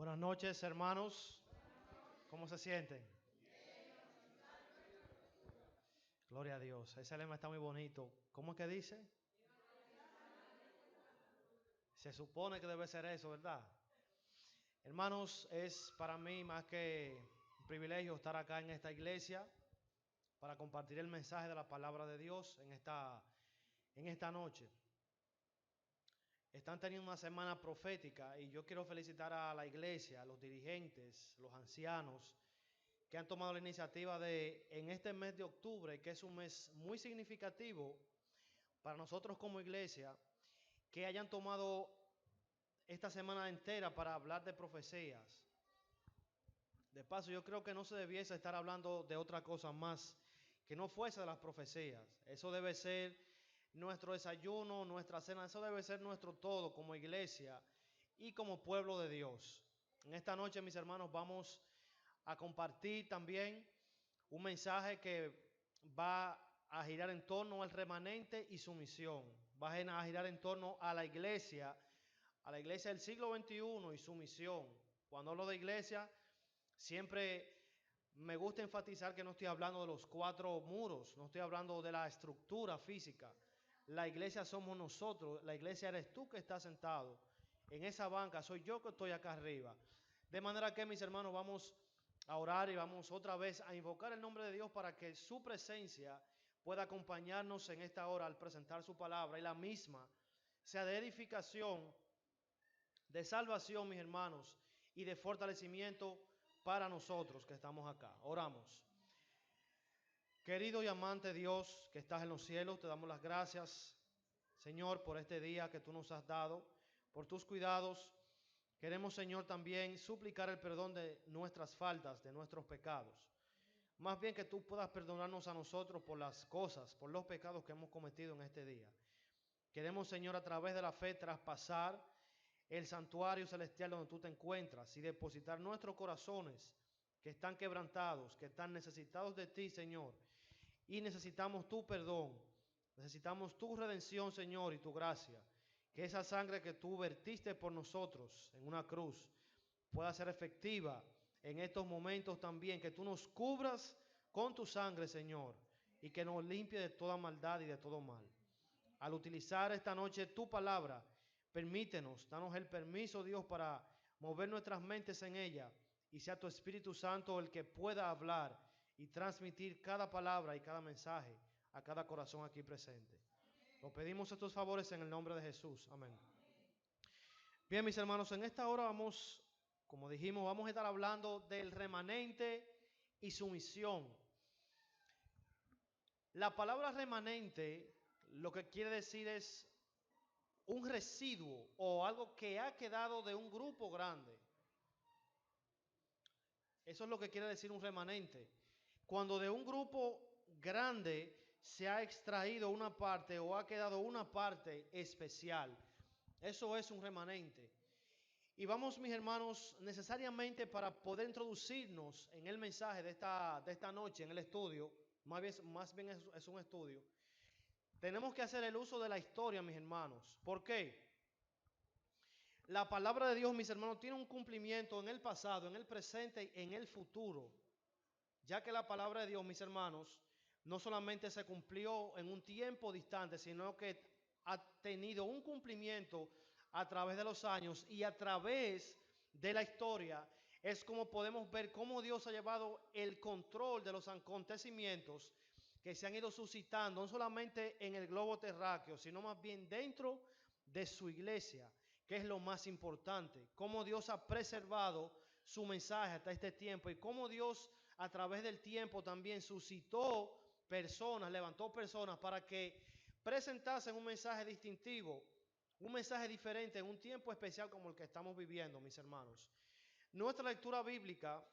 Buenas noches, hermanos. ¿Cómo se sienten? Gloria a Dios. Ese lema está muy bonito. ¿Cómo es que dice? Se supone que debe ser eso, ¿verdad? Hermanos, es para mí más que un privilegio estar acá en esta iglesia para compartir el mensaje de la palabra de Dios en esta noche. Están teniendo una semana profética y yo quiero felicitar a la iglesia, a los dirigentes, los ancianos, que han tomado la iniciativa de, en este mes de octubre, que es un mes muy significativo para nosotros como iglesia, que hayan tomado esta semana entera para hablar de profecías. De paso, yo creo que no se debiese estar hablando de otra cosa más que no fuese de las profecías. Eso debe ser nuestro desayuno, nuestra cena, eso debe ser nuestro todo como iglesia y como pueblo de Dios. En esta noche, mis hermanos, vamos a compartir también un mensaje que va a girar en torno al remanente y su misión. Va a girar en torno a la iglesia del siglo XXI y su misión. Cuando hablo de iglesia, siempre me gusta enfatizar que no estoy hablando de los cuatro muros, no estoy hablando de la estructura física. La iglesia somos nosotros, la iglesia eres tú que estás sentado en esa banca, soy yo que estoy acá arriba. De manera que, mis hermanos, vamos a orar y vamos otra vez a invocar el nombre de Dios para que su presencia pueda acompañarnos en esta hora al presentar su palabra y la misma sea de edificación, de salvación, mis hermanos, y de fortalecimiento para nosotros que estamos acá. Oramos. Querido y amante Dios que estás en los cielos, te damos las gracias, Señor, por este día que tú nos has dado, por tus cuidados. Queremos, Señor, también suplicar el perdón de nuestras faltas, de nuestros pecados. Más bien que tú puedas perdonarnos a nosotros por las cosas, por los pecados que hemos cometido en este día. Queremos, Señor, a través de la fe traspasar el santuario celestial donde tú te encuentras y depositar nuestros corazones que están quebrantados, que están necesitados de ti, Señor. Y necesitamos tu perdón, necesitamos tu redención, Señor, y tu gracia. Que esa sangre que tú vertiste por nosotros en una cruz pueda ser efectiva en estos momentos también. Que tú nos cubras con tu sangre, Señor, y que nos limpie de toda maldad y de todo mal. Al utilizar esta noche tu palabra, permítenos, danos el permiso, Dios, para mover nuestras mentes en ella y sea tu Espíritu Santo el que pueda hablar y transmitir cada palabra y cada mensaje a cada corazón aquí presente. Lo pedimos estos favores en el nombre de Jesús. Amén. Bien, mis hermanos, en esta hora vamos, como dijimos, vamos a estar hablando del remanente y su misión. La palabra remanente lo que quiere decir es un residuo o algo que ha quedado de un grupo grande. Eso es lo que quiere decir un remanente. Cuando de un grupo grande se ha extraído una parte o ha quedado una parte especial. Eso es un remanente. Y vamos, mis hermanos, necesariamente para poder introducirnos en el mensaje de esta noche, en el estudio, más bien es un estudio, tenemos que hacer el uso de la historia, mis hermanos. ¿Por qué? La palabra de Dios, mis hermanos, tiene un cumplimiento en el pasado, en el presente y en el futuro. Ya que la palabra de Dios, mis hermanos, no solamente se cumplió en un tiempo distante, sino que ha tenido un cumplimiento a través de los años y a través de la historia. Es como podemos ver cómo Dios ha llevado el control de los acontecimientos que se han ido suscitando, no solamente en el globo terráqueo, sino más bien dentro de su iglesia, que es lo más importante. Cómo Dios ha preservado su mensaje hasta este tiempo y cómo Dios a través del tiempo también suscitó personas, levantó personas para que presentasen un mensaje distintivo, un mensaje diferente en un tiempo especial como el que estamos viviendo, mis hermanos. Nuestra lectura bíblica,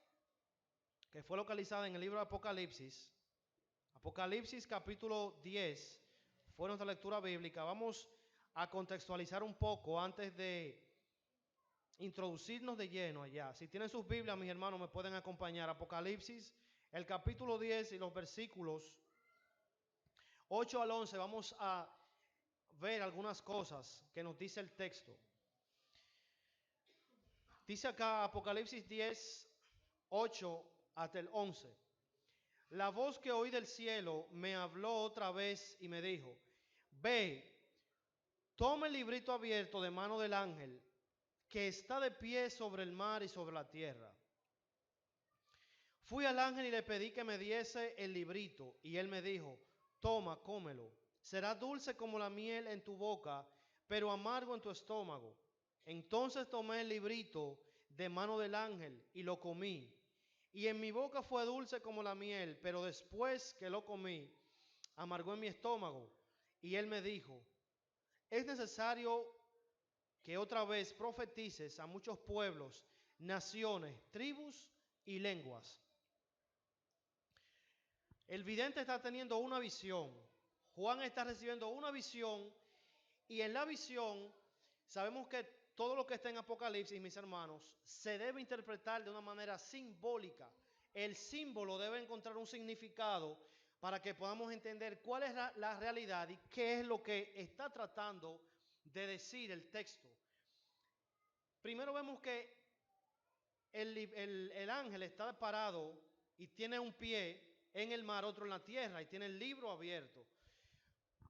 que fue localizada en el libro de Apocalipsis, Apocalipsis capítulo 10, fue nuestra lectura bíblica. Vamos a contextualizar un poco antes de introducirnos de lleno allá. Si tienen sus Biblias, mis hermanos, me pueden acompañar. Apocalipsis, el capítulo 10 y los versículos 8 al 11. Vamos a ver algunas cosas que nos dice el texto. Dice acá Apocalipsis 10, 8 hasta el 11. La voz que oí del cielo me habló otra vez y me dijo, ve, toma el librito abierto de mano del ángel que está de pie sobre el mar y sobre la tierra. Fui al ángel y le pedí que me diese el librito, y él me dijo, toma, cómelo. Será dulce como la miel en tu boca, pero amargo en tu estómago. Entonces tomé el librito de mano del ángel y lo comí. Y en mi boca fue dulce como la miel, pero después que lo comí, amargó en mi estómago. Y él me dijo, es necesario que otra vez profetices a muchos pueblos, naciones, tribus y lenguas. El vidente está teniendo una visión. Juan está recibiendo una visión y en la visión sabemos que todo lo que está en Apocalipsis, mis hermanos, se debe interpretar de una manera simbólica. El símbolo debe encontrar un significado para que podamos entender cuál es la realidad y qué es lo que está tratando de decir el texto. Primero vemos que el ángel está parado y tiene un pie en el mar, otro en la tierra, y tiene el libro abierto.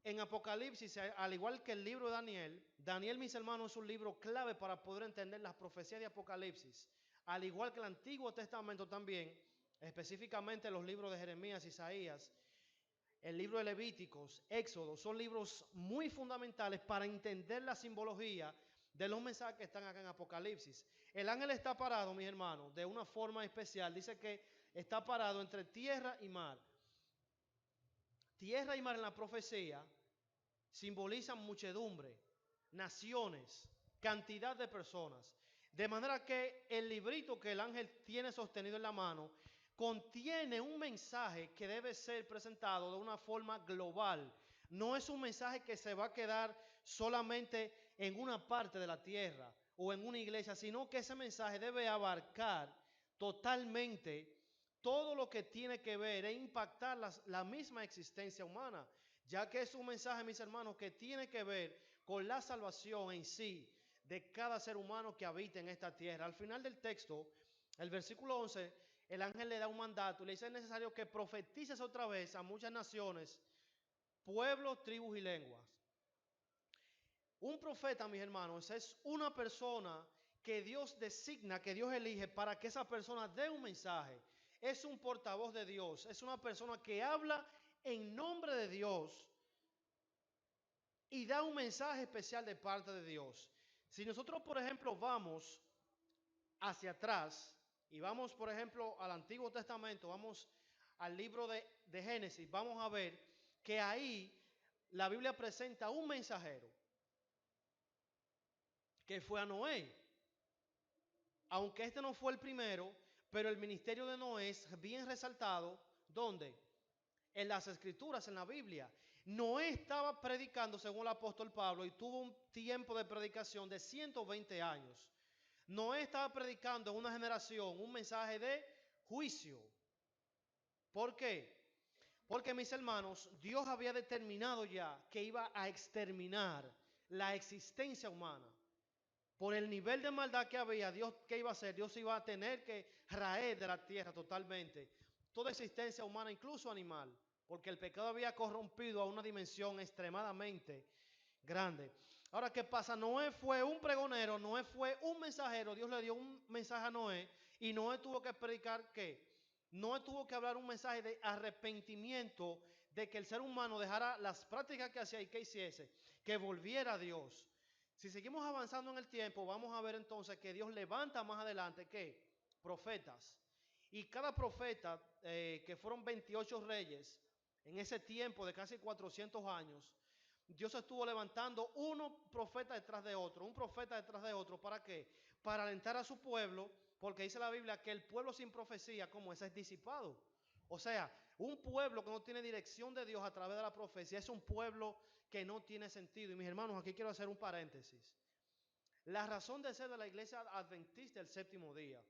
En Apocalipsis, al igual que el libro de Daniel, mis hermanos, es un libro clave para poder entender las profecías de Apocalipsis. Al igual que el Antiguo Testamento también, específicamente los libros de Jeremías, Isaías, el libro de Levíticos, Éxodo, son libros muy fundamentales para entender la simbología de los mensajes que están acá en Apocalipsis. El ángel está parado, mis hermanos, de una forma especial. Dice que está parado entre tierra y mar. Tierra y mar en la profecía simbolizan muchedumbre, naciones, cantidad de personas. De manera que el librito que el ángel tiene sostenido en la mano contiene un mensaje que debe ser presentado de una forma global. No es un mensaje que se va a quedar solamente en una parte de la tierra o en una iglesia, sino que ese mensaje debe abarcar totalmente todo lo que tiene que ver e impactar la misma existencia humana, ya que es un mensaje, mis hermanos, que tiene que ver con la salvación en sí de cada ser humano que habita en esta tierra. Al final del texto, el versículo 11, el ángel le da un mandato y le dice: es necesario que profetices otra vez a muchas naciones, pueblos, tribus y lenguas. Un profeta, mis hermanos, es una persona que Dios designa, que Dios elige para que esa persona dé un mensaje. Es un portavoz de Dios, es una persona que habla en nombre de Dios y da un mensaje especial de parte de Dios. Si nosotros, por ejemplo, vamos hacia atrás y vamos, por ejemplo, al Antiguo Testamento, vamos al libro de Génesis, vamos a ver que ahí la Biblia presenta un mensajero que fue a Noé. Aunque este no fue el primero, pero el ministerio de Noé es bien resaltado. ¿Dónde? En las escrituras, en la Biblia. Noé estaba predicando, según el apóstol Pablo, y tuvo un tiempo de predicación de 120 años. Noé estaba predicando en una generación un mensaje de juicio. ¿Por qué? Porque, mis hermanos, Dios había determinado ya que iba a exterminar la existencia humana. Por el nivel de maldad que había, Dios, ¿qué iba a hacer? Dios iba a tener que raer de la tierra totalmente toda existencia humana, incluso animal, porque el pecado había corrompido a una dimensión extremadamente grande. Ahora, ¿qué pasa? Noé fue un pregonero, Noé fue un mensajero. Dios le dio un mensaje a Noé y Noé tuvo que predicar ¿qué? Noé tuvo que hablar un mensaje de arrepentimiento, de que el ser humano dejara las prácticas que hacía y que hiciese, que volviera a Dios. Si seguimos avanzando en el tiempo, vamos a ver entonces que Dios levanta más adelante ¿qué? Profetas. Y cada profeta, que fueron 28 reyes, en ese tiempo de casi 400 años, Dios estuvo levantando uno profeta detrás de otro, un profeta detrás de otro. ¿Para qué? Para alentar a su pueblo, porque dice la Biblia que el pueblo sin profecía, como ese, es disipado. O sea, un pueblo que no tiene dirección de Dios a través de la profecía es un pueblo que no tiene sentido. Y mis hermanos, aquí quiero hacer un paréntesis. La razón de ser de la iglesia adventista del séptimo día,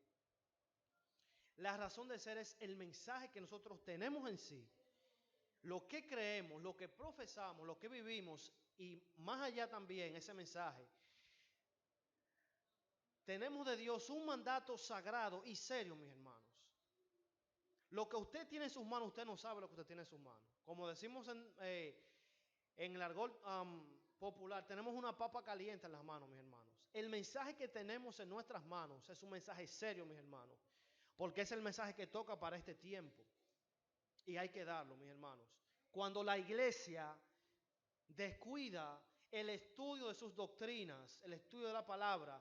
la razón de ser es el mensaje que nosotros tenemos en sí. Lo que creemos, lo que profesamos, lo que vivimos y más allá también ese mensaje tenemos de Dios un mandato sagrado y serio, mis hermanos. Lo que usted tiene en sus manos, usted no sabe lo que usted tiene en sus manos. Como decimos en el argot popular, tenemos una papa caliente en las manos, mis hermanos. El mensaje que tenemos en nuestras manos es un mensaje serio, mis hermanos, porque es el mensaje que toca para este tiempo. Y hay que darlo, mis hermanos. Cuando la iglesia descuida el estudio de sus doctrinas, el estudio de la palabra,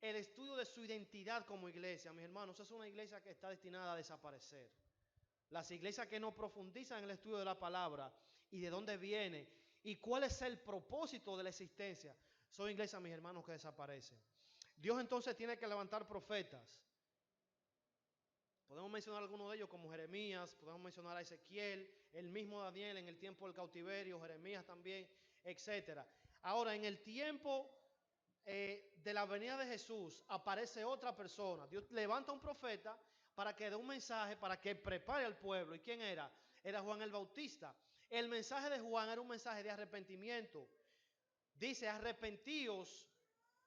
el estudio de su identidad como iglesia, mis hermanos, es una iglesia que está destinada a desaparecer. Las iglesias que no profundizan en el estudio de la palabra y de dónde viene y cuál es el propósito de la existencia, son iglesias, mis hermanos, que desaparecen. Dios entonces tiene que levantar profetas. Podemos mencionar algunos de ellos como Jeremías, podemos mencionar a Ezequiel, el mismo Daniel en el tiempo del cautiverio, Jeremías también, etc. Ahora, en el tiempo de la venida de Jesús aparece otra persona. Dios levanta un profeta para que dé un mensaje, para que prepare al pueblo. ¿Y quién era? Era Juan el Bautista. El mensaje de Juan era un mensaje de arrepentimiento. Dice, arrepentíos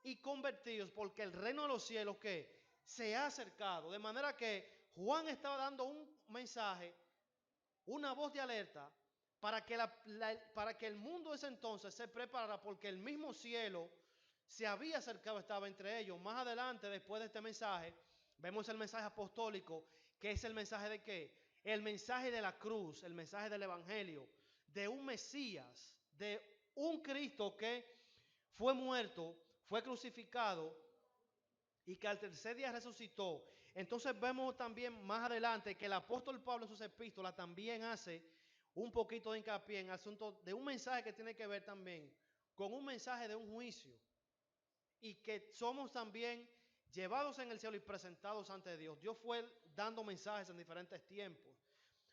y convertíos porque el reino de los cielos que se ha acercado. De manera que Juan estaba dando un mensaje, una voz de alerta para que, para que el mundo de ese entonces se preparara, porque el mismo cielo se había acercado, estaba entre ellos. Más adelante, después de este mensaje, vemos el mensaje apostólico, que es el mensaje de ¿qué? El mensaje de la cruz, el mensaje del evangelio, de un Mesías, de un Cristo que fue muerto, fue crucificado y que al tercer día resucitó. Entonces vemos también más adelante que el apóstol Pablo en sus epístolas también hace un poquito de hincapié en el asunto de un mensaje que tiene que ver también con un mensaje de un juicio y que somos también llevados en el cielo y presentados ante Dios. Dios fue dando mensajes en diferentes tiempos.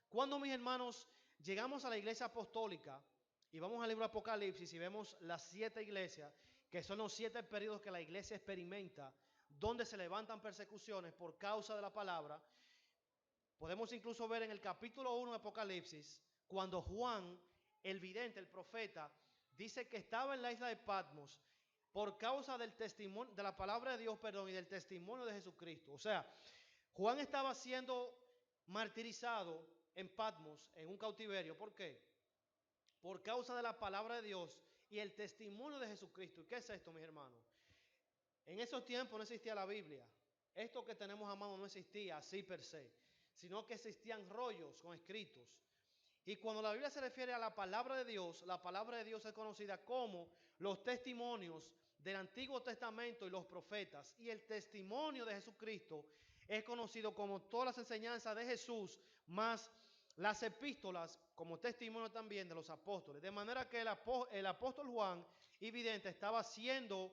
Cuando, mis hermanos, llegamos a la iglesia apostólica y vamos al libro de Apocalipsis y vemos las 7 iglesias, que son los 7 periodos que la iglesia experimenta, donde se levantan persecuciones por causa de la palabra. Podemos incluso ver en el capítulo 1 de Apocalipsis, cuando Juan, el vidente, el profeta, dice que estaba en la isla de Patmos por causa del testimonio, de la palabra de Dios, perdón, y del testimonio de Jesucristo. O sea, Juan estaba siendo martirizado en Patmos, en un cautiverio. ¿Por qué? Por causa de la palabra de Dios y el testimonio de Jesucristo. ¿Y qué es esto, mis hermanos? En esos tiempos no existía la Biblia. Esto que tenemos a mano no existía así per se, sino que existían rollos con escritos. Y cuando la Biblia se refiere a la palabra de Dios, la palabra de Dios es conocida como los testimonios del Antiguo Testamento y los profetas. Y el testimonio de Jesucristo es conocido como todas las enseñanzas de Jesús, más las epístolas como testimonio también de los apóstoles. De manera que el apóstol Juan, evidente, estaba siendo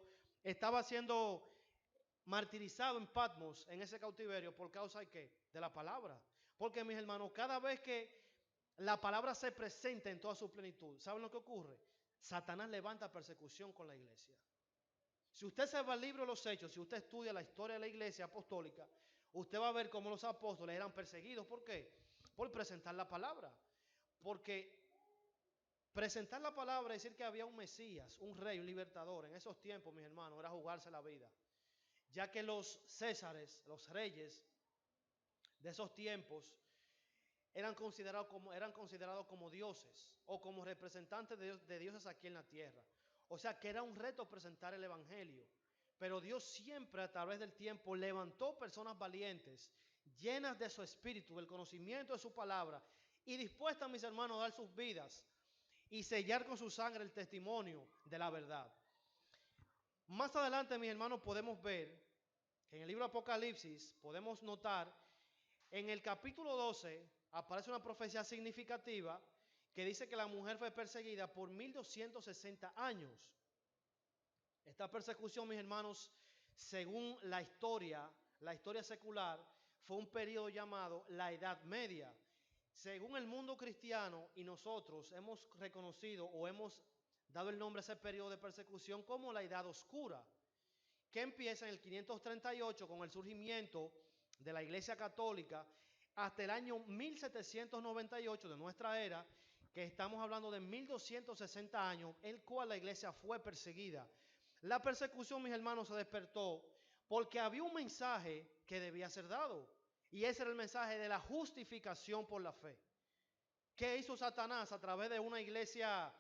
martirizado en Patmos, en ese cautiverio, por causa de ¿qué? De la palabra. Porque, mis hermanos, cada vez que la palabra se presenta en toda su plenitud, ¿saben lo que ocurre? Satanás levanta persecución con la iglesia. Si usted se va al libro de los Hechos, si usted estudia la historia de la iglesia apostólica, usted va a ver cómo los apóstoles eran perseguidos. ¿Por qué? Por presentar la palabra. Porque presentar la palabra es decir que había un Mesías, un rey, un libertador. En esos tiempos, mis hermanos, era jugarse la vida. Ya que los césares, los reyes de esos tiempos, eran considerados como dioses o como representantes de dioses aquí en la tierra. O sea que era un reto presentar el evangelio. Pero Dios siempre a través del tiempo levantó personas valientes, llenas de su espíritu, del conocimiento de su palabra y dispuestas, mis hermanos, a dar sus vidas y sellar con su sangre el testimonio de la verdad. Más adelante, mis hermanos, podemos ver que en el libro de Apocalipsis podemos notar en el capítulo 12 aparece una profecía significativa que dice que la mujer fue perseguida por 1260 años. Esta persecución, mis hermanos, según la historia secular, fue un periodo llamado la Edad Media. Según el mundo cristiano y nosotros hemos reconocido o hemos dado el nombre a ese periodo de persecución como la Edad Oscura, que empieza en el 538 con el surgimiento de la Iglesia Católica hasta el año 1798 de nuestra era, que estamos hablando de 1260 años, el cual la Iglesia fue perseguida. La persecución, mis hermanos, se despertó Porque había un mensaje que debía ser dado. Y ese era el mensaje de la justificación por la fe. ¿Qué hizo Satanás a través de una iglesia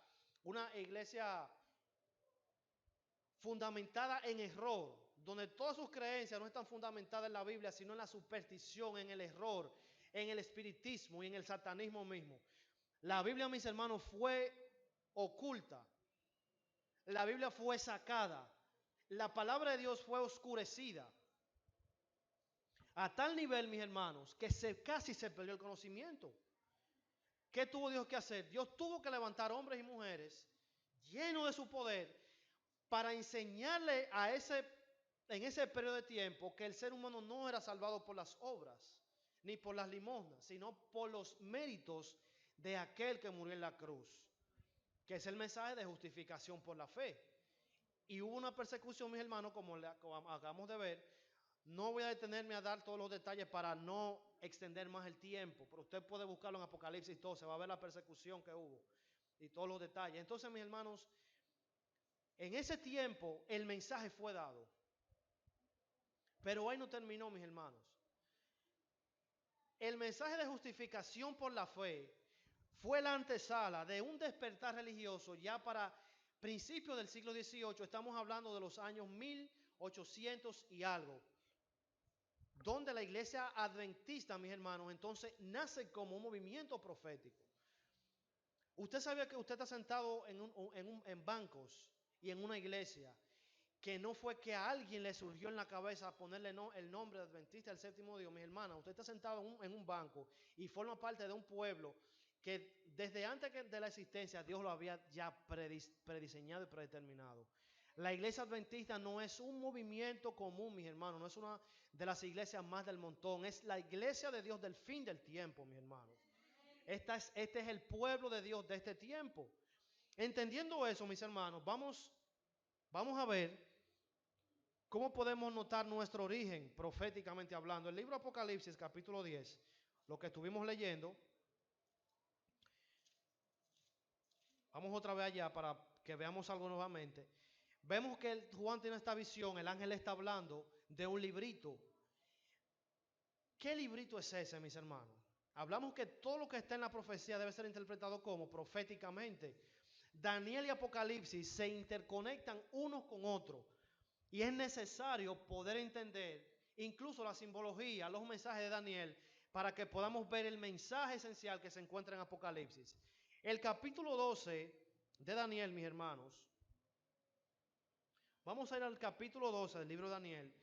fundamentada en error, donde todas sus creencias no están fundamentadas en la Biblia, sino en la superstición, en el error, en el espiritismo y en el satanismo mismo? La Biblia, mis hermanos, fue oculta. La Biblia fue sacada. La palabra de Dios fue oscurecida. A tal nivel, mis hermanos, que casi se perdió el conocimiento. ¿Qué tuvo Dios que hacer? Dios tuvo que levantar hombres y mujeres llenos de su poder para enseñarle en ese periodo de tiempo que el ser humano no era salvado por las obras ni por las limosnas, sino por los méritos de aquel que murió en la cruz, que es el mensaje de justificación por la fe. Y hubo una persecución, mis hermanos, como acabamos de ver. No voy a detenerme a dar todos los detalles para no extender más el tiempo, pero usted puede buscarlo en Apocalipsis 12, va a ver la persecución que hubo y todos los detalles. Entonces, mis hermanos, en ese tiempo el mensaje fue dado, pero ahí no terminó, mis hermanos. El mensaje de justificación por la fe fue la antesala de un despertar religioso ya para principios del siglo XVIII. Estamos hablando de los años 1800 y algo, donde la iglesia adventista, mis hermanos, entonces nace como un movimiento profético. Usted sabía que usted está sentado en bancos y en una iglesia, que no fue que a alguien le surgió en la cabeza ponerle el nombre de Adventista del Séptimo Día, mis hermanas. Usted está sentado en un banco y forma parte de un pueblo que desde antes de la existencia Dios lo había ya prediseñado y predeterminado. La iglesia adventista no es un movimiento común, mis hermanos, no es una de las iglesias más del montón, es la iglesia de Dios del fin del tiempo, mis hermanos. Este es el pueblo de Dios de este tiempo. Entendiendo eso, mis hermanos, vamos a ver cómo podemos notar nuestro origen proféticamente hablando. El libro Apocalipsis, capítulo 10, lo que estuvimos leyendo. Vamos otra vez allá para que veamos algo nuevamente. Vemos que Juan tiene esta visión, el ángel está hablando de un librito. ¿Qué librito es ese, mis hermanos? Hablamos que todo lo que está en la profecía debe ser interpretado como proféticamente. Daniel y Apocalipsis se interconectan unos con otros y es necesario poder entender incluso la simbología, los mensajes de Daniel, para que podamos ver el mensaje esencial que se encuentra en Apocalipsis. El capítulo 12 de Daniel, mis hermanos, vamos a ir al capítulo 12 del libro de Daniel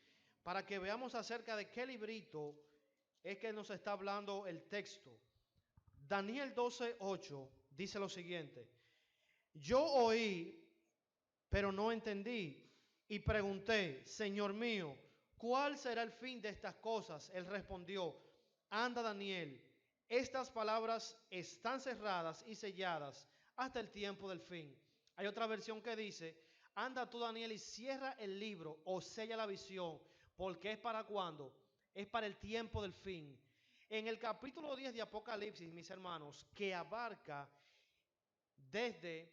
para que veamos acerca de qué librito es que nos está hablando el texto. Daniel 12:8 dice lo siguiente: yo oí, pero no entendí, y pregunté, Señor mío, ¿cuál será el fin de estas cosas? Él respondió, anda Daniel, estas palabras están cerradas y selladas hasta el tiempo del fin. Hay otra versión que dice, anda tú Daniel y cierra el libro o sella la visión, porque es para cuando, es para el tiempo del fin. En el capítulo 10 de Apocalipsis, mis hermanos, que abarca desde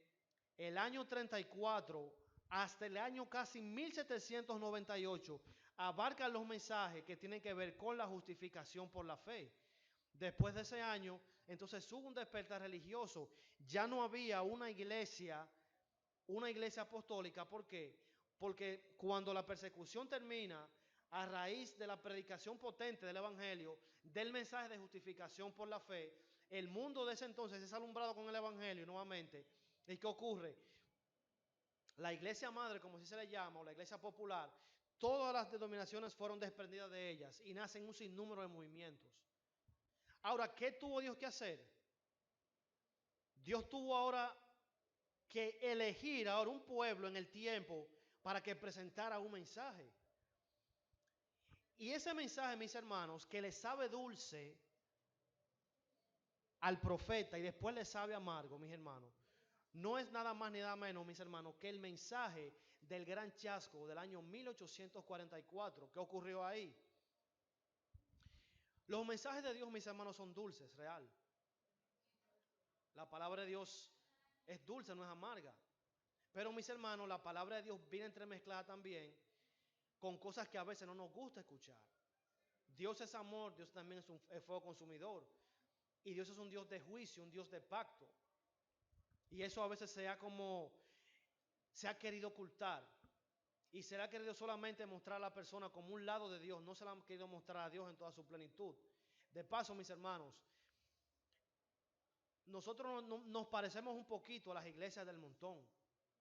el año 34 hasta el año casi 1798, abarca los mensajes que tienen que ver con la justificación por la fe. Después de ese año, entonces hubo un despertar religioso. Ya no había una iglesia apostólica. ¿Por qué? Porque cuando la persecución termina, a raíz de la predicación potente del evangelio, del mensaje de justificación por la fe, el mundo de ese entonces es alumbrado con el evangelio nuevamente. ¿Y qué ocurre? La iglesia madre, como así se le llama, o la iglesia popular, todas las denominaciones fueron desprendidas de ellas y nacen un sinnúmero de movimientos. Ahora, ¿qué tuvo Dios que hacer? Dios tuvo ahora que elegir ahora un pueblo en el tiempo para que presentara un mensaje. Y ese mensaje, mis hermanos, que le sabe dulce al profeta y después le sabe amargo, mis hermanos, no es nada más ni nada menos, mis hermanos, que el mensaje del gran chasco del año 1844. ¿Qué ocurrió ahí? Los mensajes de Dios, mis hermanos, son dulces, real. La palabra de Dios es dulce, no es amarga. Pero, mis hermanos, la palabra de Dios viene entremezclada también con cosas que a veces no nos gusta escuchar. Dios es amor, Dios también es fuego consumidor. Y Dios es un Dios de juicio, un Dios de pacto. Y eso a veces se ha querido ocultar. Y se le ha querido solamente mostrar a la persona como un lado de Dios. No se le ha querido mostrar a Dios en toda su plenitud. De paso, mis hermanos, nosotros nos parecemos un poquito a las iglesias del montón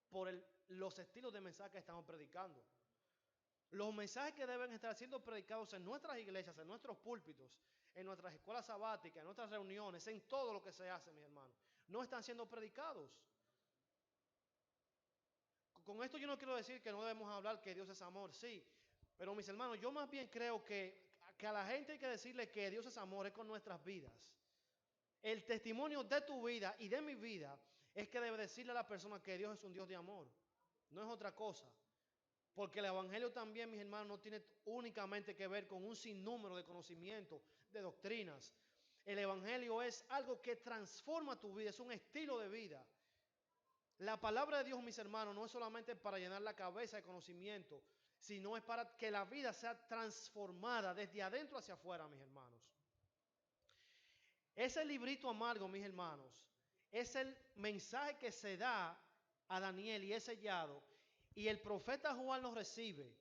por los estilos de mensaje que estamos predicando. Los mensajes que deben estar siendo predicados en nuestras iglesias, en nuestros púlpitos, en nuestras escuelas sabáticas, en nuestras reuniones, en todo lo que se hace, mis hermanos, no están siendo predicados. Con esto yo no quiero decir que no debemos hablar que Dios es amor, sí, pero mis hermanos, yo más bien creo que a la gente hay que decirle que Dios es amor es con nuestras vidas. El testimonio de tu vida y de mi vida es que debe decirle a la persona que Dios es un Dios de amor, no es otra cosa. Porque el evangelio también, mis hermanos, no tiene únicamente que ver con un sinnúmero de conocimientos, de doctrinas. El evangelio es algo que transforma tu vida, es un estilo de vida. La palabra de Dios, mis hermanos, no es solamente para llenar la cabeza de conocimiento, sino es para que la vida sea transformada desde adentro hacia afuera, mis hermanos. Ese librito amargo, mis hermanos, es el mensaje que se da a Daniel y es sellado. Y el profeta Juan lo recibe.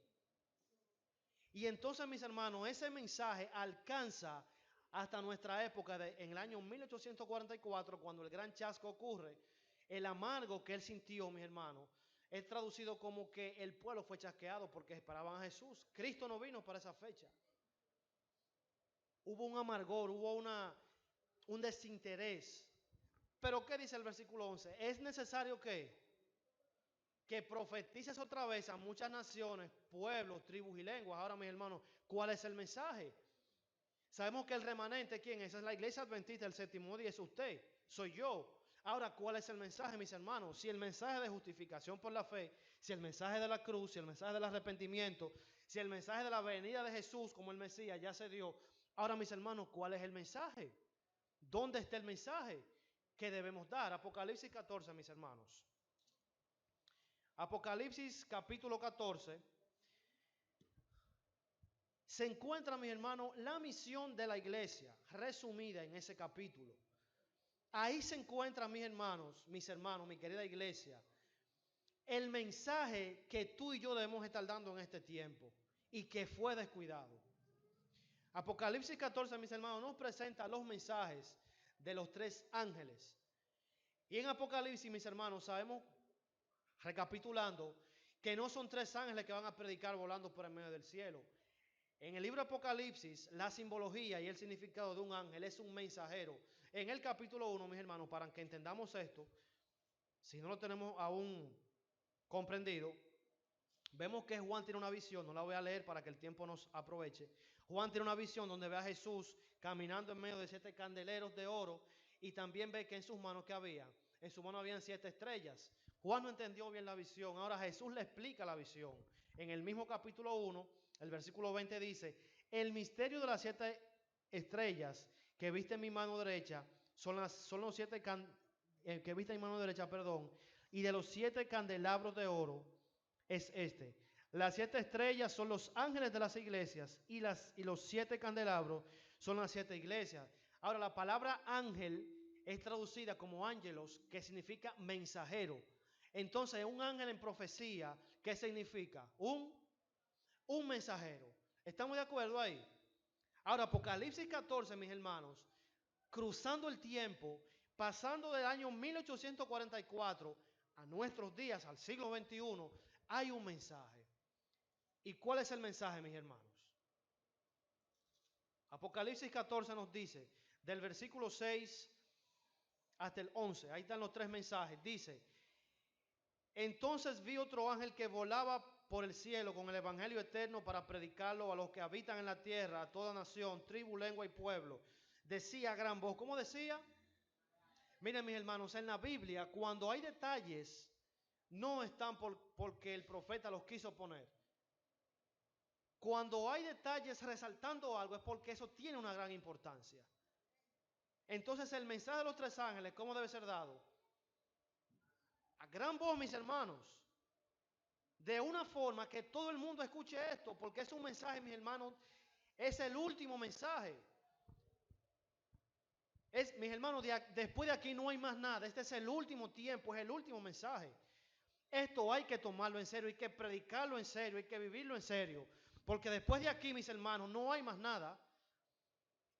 Y entonces, mis hermanos, ese mensaje alcanza hasta nuestra época, en el año 1844, cuando el gran chasco ocurre. El amargo que él sintió, mis hermanos, es traducido como que el pueblo fue chasqueado porque esperaban a Jesús. Cristo no vino para esa fecha. Hubo un amargor, hubo un desinterés. Pero ¿qué dice el versículo 11? Es necesario que profetices otra vez a muchas naciones, pueblos, tribus y lenguas. Ahora, mis hermanos, ¿cuál es el mensaje? Sabemos que el remanente, ¿quién es? Es la iglesia adventista del séptimo día, es usted, soy yo. Ahora, ¿cuál es el mensaje, mis hermanos? Si el mensaje de justificación por la fe, si el mensaje de la cruz, si el mensaje del arrepentimiento, si el mensaje de la venida de Jesús como el Mesías ya se dio. Ahora, mis hermanos, ¿cuál es el mensaje? ¿Dónde está el mensaje que debemos dar? Apocalipsis 14, mis hermanos. Apocalipsis capítulo 14, se encuentra, mis hermanos, la misión de la iglesia, resumida en ese capítulo. Ahí se encuentra, mis hermanos, mi querida iglesia, el mensaje que tú y yo debemos estar dando en este tiempo y que fue descuidado. Apocalipsis 14, mis hermanos, nos presenta los mensajes de los tres ángeles. Y en Apocalipsis, mis hermanos, sabemos, recapitulando, que no son tres ángeles que van a predicar volando por el medio del cielo. En el libro Apocalipsis, la simbología y el significado de un ángel es un mensajero. En el capítulo 1, mis hermanos, para que entendamos esto, si no lo tenemos aún comprendido, vemos que Juan tiene una visión, no la voy a leer para que el tiempo nos aproveche. Juan tiene una visión donde ve a Jesús caminando en medio de 7 candeleros de oro y también ve que en sus manos, ¿qué había? En su mano habían 7 estrellas. Juan no entendió bien la visión. Ahora Jesús le explica la visión. En el mismo capítulo 1, el versículo 20 dice: el misterio de las 7 estrellas que viste en mi mano derecha son los 7 que viste en mi mano derecha, y de los 7 candelabros de oro es este. Las 7 estrellas son los ángeles de las iglesias y los 7 candelabros son las 7 iglesias. Ahora, la palabra ángel es traducida como ángelos, que significa mensajero. Entonces, un ángel en profecía, ¿qué significa? Un mensajero. ¿Estamos de acuerdo ahí? Ahora, Apocalipsis 14, mis hermanos, cruzando el tiempo, pasando del año 1844 a nuestros días, al siglo XXI, hay un mensaje. ¿Y cuál es el mensaje, mis hermanos? Apocalipsis 14 nos dice, del versículo 6 hasta el 11, ahí están los 3 mensajes, dice: entonces vi otro ángel que volaba por el cielo con el evangelio eterno para predicarlo a los que habitan en la tierra, a toda nación, tribu, lengua y pueblo. Decía a gran voz, ¿cómo decía? Miren, mis hermanos, en la Biblia, cuando hay detalles, no están porque el profeta los quiso poner. Cuando hay detalles resaltando algo es porque eso tiene una gran importancia. Entonces el mensaje de los 3 ángeles, ¿cómo debe ser dado? A gran voz, mis hermanos. de una forma que todo el mundo escuche esto, porque es un mensaje, mis hermanos, es el último mensaje. Mis hermanos, después de aquí no hay más nada. Este es el último tiempo, es el último mensaje. Esto hay que tomarlo en serio, hay que predicarlo en serio, hay que vivirlo en serio. Porque después de aquí, mis hermanos, no hay más nada.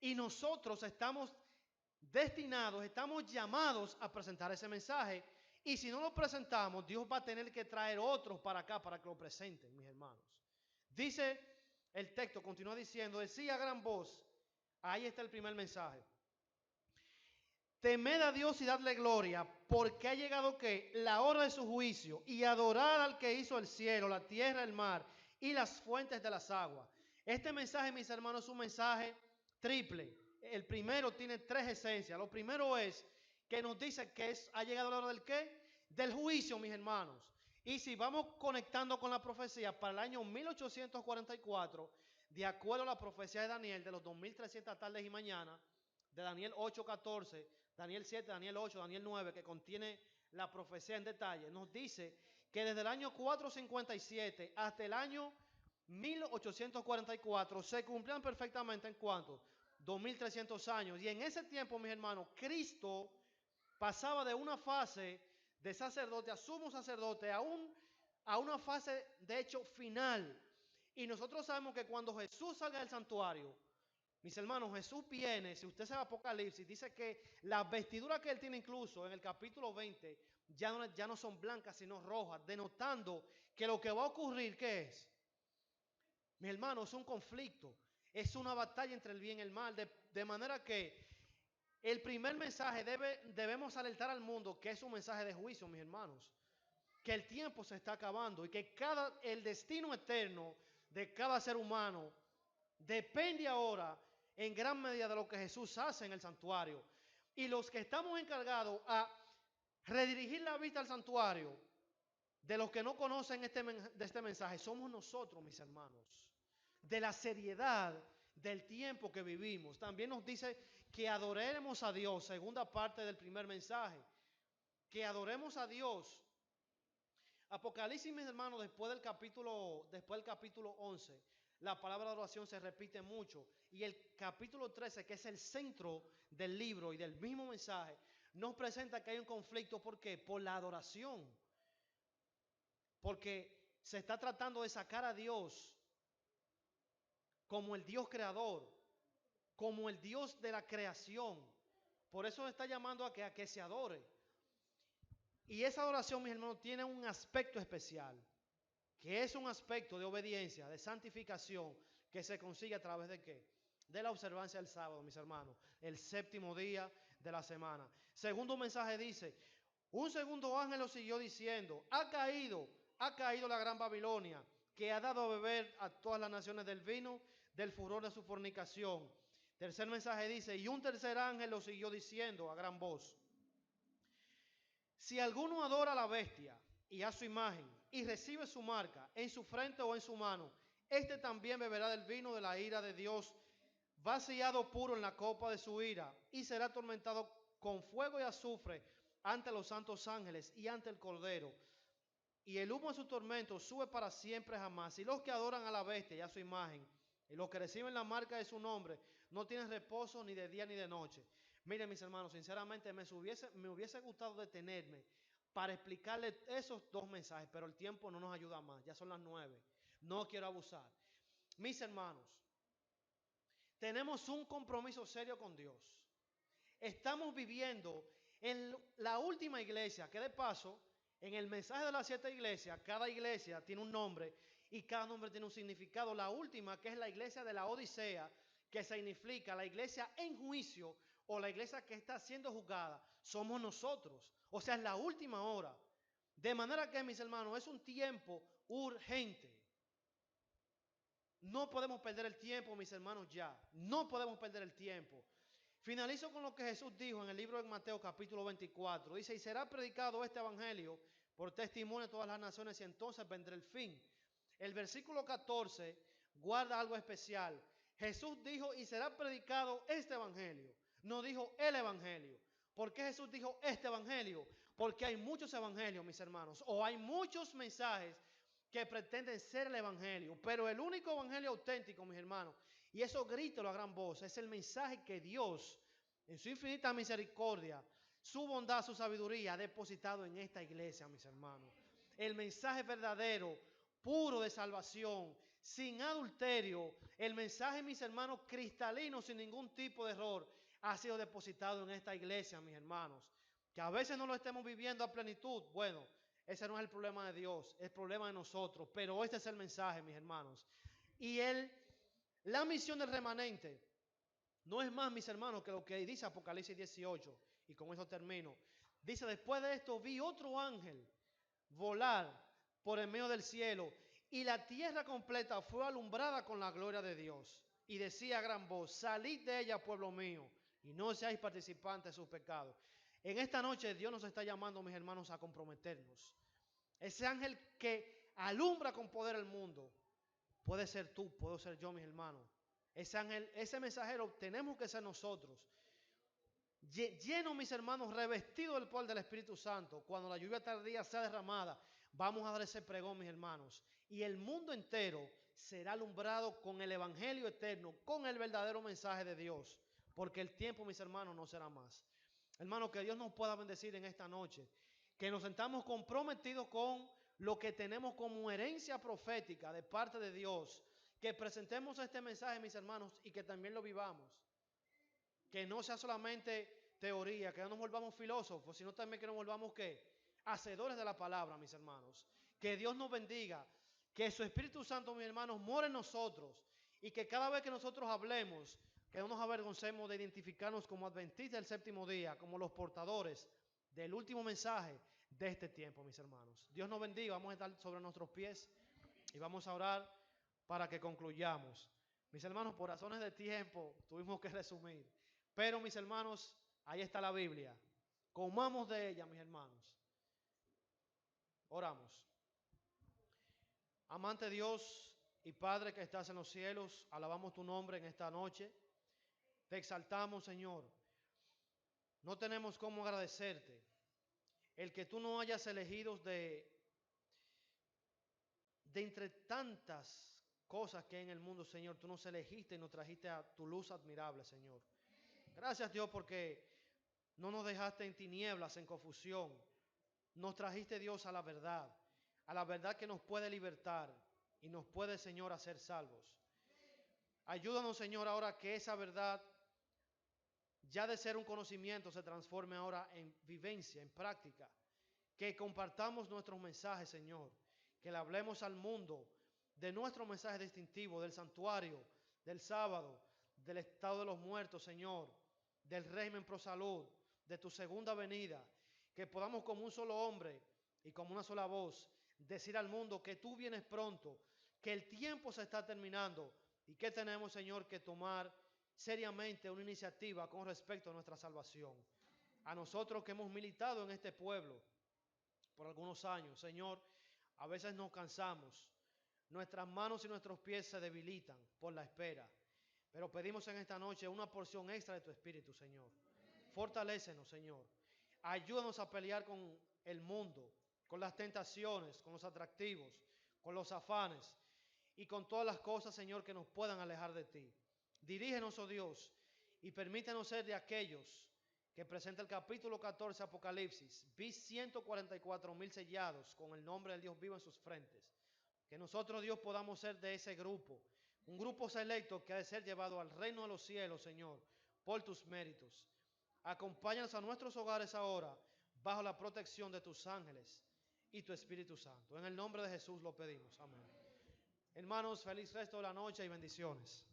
Y nosotros estamos destinados, estamos llamados a presentar ese mensaje. Y si no lo presentamos, Dios va a tener que traer otros para acá para que lo presenten, mis hermanos. Dice el texto, continúa diciendo, decía a gran voz, ahí está el primer mensaje. Temed a Dios y dadle gloria, porque ha llegado ¿qué? La hora de su juicio, y adorad al que hizo el cielo, la tierra, el mar y las fuentes de las aguas. Este mensaje, mis hermanos, es un mensaje triple. El primero tiene tres esencias. Lo primero es que nos dice que ha llegado la hora del ¿qué? Del juicio, mis hermanos. Y si vamos conectando con la profecía, para el año 1844, de acuerdo a la profecía de Daniel, de los 2300 tardes y mañanas, de Daniel 8:14, Daniel 7, Daniel 8, Daniel 9, que contiene la profecía en detalle, nos dice que desde el año 457 hasta el año 1844 se cumplían perfectamente en cuanto 2300 años. Y en ese tiempo, mis hermanos, Cristo pasaba de una fase de sacerdote a sumo sacerdote a una fase de hecho final. Y nosotros sabemos que cuando Jesús salga del santuario, mis hermanos, Jesús viene, si usted se va a Apocalipsis, dice que las vestiduras que él tiene incluso en el capítulo 20 ya no son blancas sino rojas, denotando que lo que va a ocurrir, ¿qué es? Mis hermanos, es un conflicto, es una batalla entre el bien y el mal, de manera que el primer mensaje debemos alertar al mundo que es un mensaje de juicio, mis hermanos, que el tiempo se está acabando y que el destino eterno de cada ser humano depende ahora en gran medida de lo que Jesús hace en el santuario. Y los que estamos encargados a redirigir la vista al santuario de los que no conocen de este mensaje somos nosotros, mis hermanos. De la seriedad del tiempo que vivimos. También nos dice que adoremos a Dios, segunda parte del primer mensaje. Que adoremos a Dios. Apocalipsis, mis hermanos, después del capítulo 11, la palabra de oración se repite mucho. Y el capítulo 13, que es el centro del libro y del mismo mensaje, nos presenta que hay un conflicto. ¿Por qué? Por la adoración. Porque se está tratando de sacar a Dios como el Dios creador, como el Dios de la creación. Por eso está llamando a que se adore. Y esa adoración, mis hermanos, tiene un aspecto especial, que es un aspecto de obediencia, de santificación, que se consigue a través de ¿qué? De la observancia del sábado, mis hermanos, el séptimo día de la semana. Segundo mensaje dice, un segundo ángel lo siguió diciendo, ha caído la gran Babilonia, que ha dado a beber a todas las naciones del vino del furor de su fornicación. Tercer mensaje dice, y un tercer ángel lo siguió diciendo a gran voz, si alguno adora a la bestia y a su imagen y recibe su marca en su frente o en su mano, este también beberá del vino de la ira de Dios, vaciado puro en la copa de su ira, y será atormentado con fuego y azufre ante los santos ángeles y ante el Cordero. Y el humo de su tormento sube para siempre jamás. Y los que adoran a la bestia y a su imagen, y los que reciben la marca de su nombre, no tienen reposo ni de día ni de noche. Miren, mis hermanos, sinceramente me hubiese gustado detenerme para explicarles esos dos mensajes, pero el tiempo no nos ayuda más. Ya son las 9. No quiero abusar. Mis hermanos, tenemos un compromiso serio con Dios. Estamos viviendo en la última iglesia, que de paso, en el mensaje de las 7 iglesias, cada iglesia tiene un nombre y cada nombre tiene un significado. La última, que es la iglesia de la Odisea, que significa la iglesia en juicio o la iglesia que está siendo juzgada, somos nosotros. O sea, es la última hora. De manera que, mis hermanos, es un tiempo urgente. No podemos perder el tiempo, mis hermanos, ya. No podemos perder el tiempo. Finalizo con lo que Jesús dijo en el libro de Mateo capítulo 24. Dice, y será predicado este evangelio por testimonio de todas las naciones y entonces vendrá el fin. El versículo 14 guarda algo especial. Jesús dijo, y será predicado este evangelio. No dijo el evangelio. ¿Por qué Jesús dijo este evangelio? Porque hay muchos evangelios, mis hermanos, o hay muchos mensajes que pretenden ser el evangelio, pero el único evangelio auténtico, mis hermanos, y eso grítelo a gran voz, es el mensaje que Dios, en su infinita misericordia, su bondad, su sabiduría, ha depositado en esta iglesia, mis hermanos. El mensaje verdadero, puro de salvación, sin adulterio, el mensaje, mis hermanos, cristalino, sin ningún tipo de error, ha sido depositado en esta iglesia, mis hermanos. Que a veces no lo estemos viviendo a plenitud, bueno, ese no es el problema de Dios, es el problema de nosotros, pero este es el mensaje, mis hermanos. Y la misión del remanente no es más, mis hermanos, que lo que dice Apocalipsis 18, y con eso termino. Dice, después de esto vi otro ángel volar por el medio del cielo, y la tierra completa fue alumbrada con la gloria de Dios. Y decía a gran voz, salid de ella, pueblo mío, y no seáis participantes de sus pecados. En esta noche Dios nos está llamando, mis hermanos, a comprometernos. Ese ángel que alumbra con poder el mundo, puede ser tú, puedo ser yo, mis hermanos. Ese ángel, ese mensajero, tenemos que ser nosotros. Lleno, mis hermanos, revestido del poder del Espíritu Santo. Cuando la lluvia tardía sea derramada, vamos a dar ese pregón, mis hermanos. Y el mundo entero será alumbrado con el evangelio eterno, con el verdadero mensaje de Dios. Porque el tiempo, mis hermanos, no será más. Hermanos, que Dios nos pueda bendecir en esta noche. Que nos sentamos comprometidos con lo que tenemos como herencia profética de parte de Dios. Que presentemos este mensaje, mis hermanos, y que también lo vivamos. Que no sea solamente teoría, que no nos volvamos filósofos, sino también que nos volvamos, ¿qué? Hacedores de la palabra, mis hermanos. Que Dios nos bendiga, que su Espíritu Santo, mis hermanos, more en nosotros, y que cada vez que nosotros hablemos, que no nos avergoncemos de identificarnos como adventistas del séptimo día, como los portadores del último mensaje de este tiempo, mis hermanos. Dios nos bendiga, vamos a estar sobre nuestros pies y vamos a orar para que concluyamos. Mis hermanos, por razones de tiempo tuvimos que resumir, pero mis hermanos, ahí está la Biblia. Comamos de ella, mis hermanos. Oramos. Amante Dios y Padre que estás en los cielos, alabamos tu nombre en esta noche. Te exaltamos, Señor. No tenemos cómo agradecerte el que tú no hayas elegido de entre tantas cosas que hay en el mundo, Señor, tú nos elegiste y nos trajiste a tu luz admirable, Señor. Gracias, Dios, porque no nos dejaste en tinieblas, en confusión. Nos trajiste, Dios, a la verdad que nos puede libertar y nos puede, Señor, hacer salvos. Ayúdanos, Señor, ahora que esa verdad, ya de ser un conocimiento, se transforme ahora en vivencia, en práctica. Que compartamos nuestros mensajes, Señor. Que le hablemos al mundo de nuestro mensaje distintivo, del santuario, del sábado, del estado de los muertos, Señor, del régimen pro salud, de tu segunda venida. Que podamos como un solo hombre y como una sola voz decir al mundo que tú vienes pronto, que el tiempo se está terminando y que tenemos, Señor, que tomar seriamente una iniciativa con respecto a nuestra salvación. A nosotros que hemos militado en este pueblo por algunos años, Señor, a veces nos cansamos, nuestras manos y nuestros pies se debilitan por la espera, pero pedimos en esta noche una porción extra de tu Espíritu, Señor. Fortalécenos, Señor. Ayúdanos a pelear con el mundo, con las tentaciones, con los atractivos, con los afanes y con todas las cosas, Señor, que nos puedan alejar de ti. Dirígenos, oh Dios, y permítanos ser de aquellos que presenta el capítulo 14 Apocalipsis. Vi 144,000 sellados con el nombre del Dios vivo en sus frentes. Que nosotros, Dios, podamos ser de ese grupo, un grupo selecto que ha de ser llevado al reino de los cielos, Señor, por tus méritos. Acompáñanos a nuestros hogares ahora, bajo la protección de tus ángeles y tu Espíritu Santo. En el nombre de Jesús lo pedimos. Amén. Hermanos, feliz resto de la noche y bendiciones.